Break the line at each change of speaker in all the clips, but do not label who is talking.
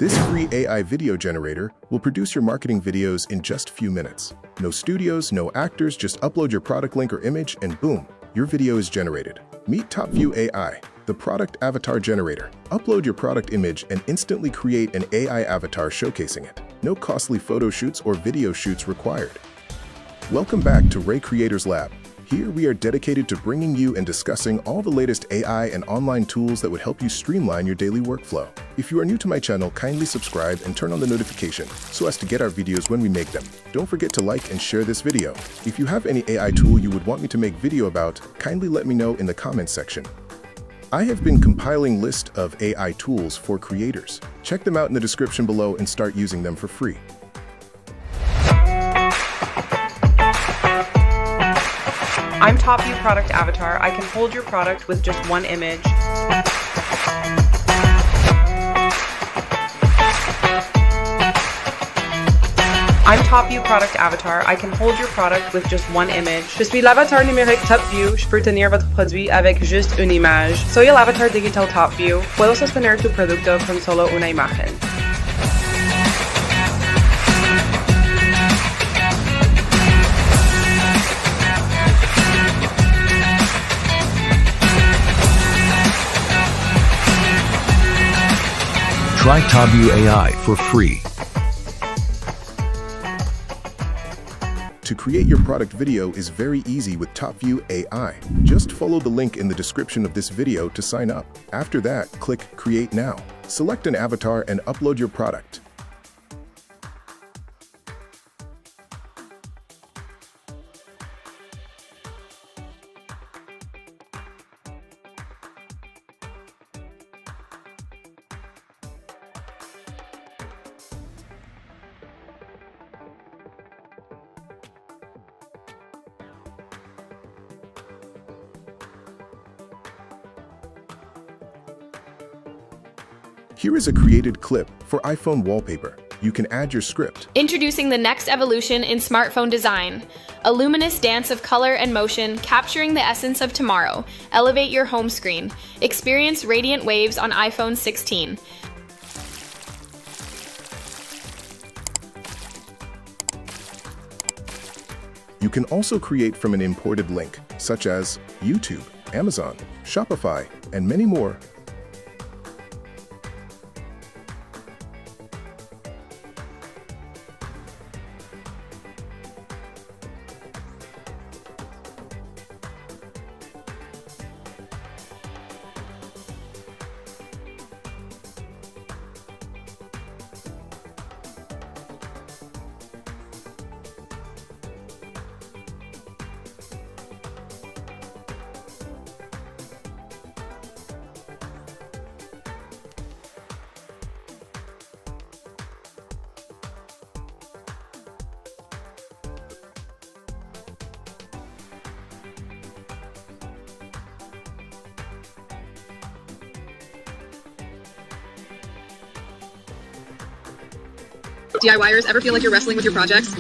This free AI video generator will produce your marketing videos in just a few minutes. No studios, no actors, just upload your product link or image and boom, your video is generated. Meet TopView AI, the product avatar generator. Upload your product image and instantly create an AI avatar showcasing it. No costly photo shoots or video shoots required. Welcome back to Ray Creators Lab. Here we are dedicated to bringing you and discussing all the latest AI and online tools that would help you streamline your daily workflow. If you are new to my channel, kindly subscribe and turn on the notification so as to get our videos when we make them. Don't forget to like and share this video. If you have any AI tool you would want me to make video about, kindly let me know in the comments section. I have been compiling list of AI tools for creators. Check them out in the description below and start using them for free.
I'm TopView Product Avatar. I can hold your product with just one image. I'm TopView Product Avatar. I can hold your product with just one image. Je suis l'avatar numérique TopView. Je peux tenir votre produit avec juste une image. Soy el avatar digital TopView. Puedo sostener tu producto con solo una imagen.
Try TopView AI for free.
To create your product video is very easy with TopView AI. Just follow the link in the description of this video to sign up. After that, click Create Now. Select an avatar and upload your product. Here is a created clip for iPhone wallpaper. You can add your script.
Introducing the next evolution in smartphone design. A luminous dance of color and motion, capturing the essence of tomorrow. Elevate your home screen. Experience radiant waves on iPhone 16.
You can also create from an imported link, such as YouTube, Amazon, Shopify, and many more.
DIYers, ever feel like you're wrestling with your projects?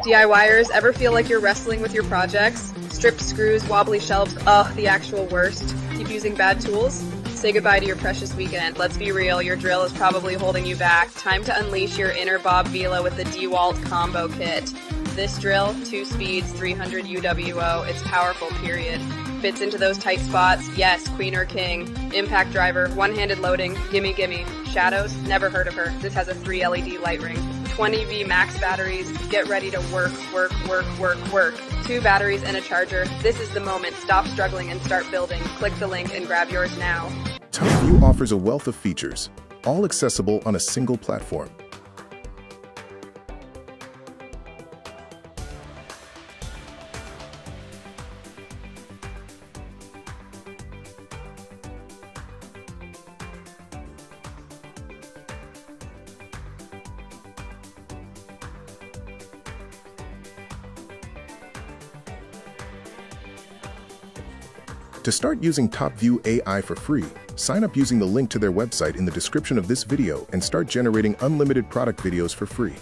DIYers, ever feel like you're wrestling with your projects? Stripped screws, wobbly shelves, ugh, the actual worst. Keep using bad tools? Say goodbye to your precious weekend. Let's be real, your drill is probably holding you back. Time to unleash your inner Bob Vila with the DeWalt Combo Kit. This drill, 2 speeds, 300 UWO, it's powerful, period. Fits into those tight spots, yes, queen or king. Impact driver, one-handed loading, gimme gimme. Shadows, never heard of her. This has a 3 LED light ring. 20V max batteries, get ready to work. 2 batteries and a charger. This is the moment, stop struggling and start building. Click the link and grab yours now.
TopView offers a wealth of features, all accessible on a single platform. To start using TopView AI for free, sign up using the link to their website in the description of this video and start generating unlimited product videos for free.